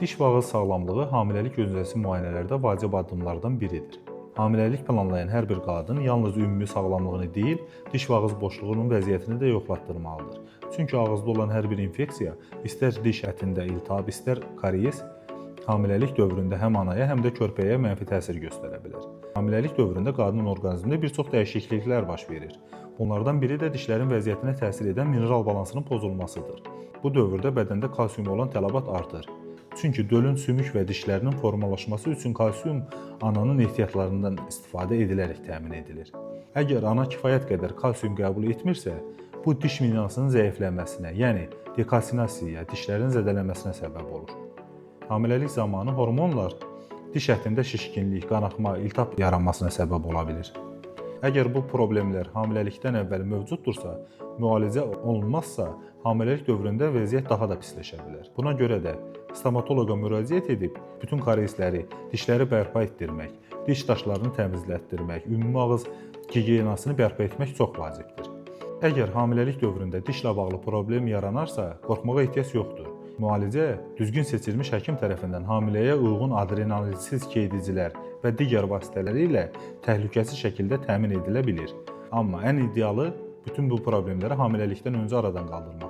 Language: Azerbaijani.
Diş və ağız sağlamlığı hamiləlik öncəsi müayinələrdə vacib addımlardan biridir. Hamiləlik planlayan hər bir qadın yalnız ümumi sağlamlığını deyil, diş və ağız boşluğunun vəziyyətini də yoxlatdırmalıdır. Çünki ağızda olan hər bir infeksiya, istər diş ətində iltihab, istər karies, hamiləlik dövründə həm anaya, həm də körpəyə mənfi təsir göstərə bilər. Hamiləlik dövründə qadının orqanizmində bir çox dəyişikliklər baş verir. Bunlardan biri də dişlərin vəziyyətinə təsir edən mineral balansının pozulmasıdır. Bu dövrdə bədəndə kalsiuma olan tələbat artır. Çünki dölün sümük və dişlərinin formalaşması üçün kalsium ananın ehtiyatlarından istifadə edilərək təmin edilir. Əgər ana kifayət qədər kalsium qəbul etmirsə, bu diş mineralının zəifləməsinə, yəni dekalsinasiyaya, dişlərin zədələnməsinə səbəb olur. Hamiləlik zamanı hormonlar diş ətində şişkinlik, qanaxma, iltihab yaranmasına səbəb ola bilir. Əgər bu problemlər hamiləlikdən əvvəl mövcuddursa, müalicə olunmazsa, hamiləlik dövründə vəziyyət daha da pisləşə bilər. Buna görə də stomatoloqa müraciət edib bütün kariesləri, dişləri bərpa etdirmək, diş daşlarını təmizlətdirmək, ümumi ağız gigiyenasını bərpa etmək çox vacibdir. Əgər hamiləlik dövründə dişlə bağlı problem yaranarsa, qorxmağa ehtiyac yoxdur. Müalicə düzgün seçilmiş həkim tərəfindən hamiləyə uyğun adrenalsiz keydicilər və digər vasitələr ilə təhlükəsiz şəkildə təmin edilə bilir. Amma ən idealı bütün bu problemləri hamiləlikdən öncə aradan qaldırmaqdır.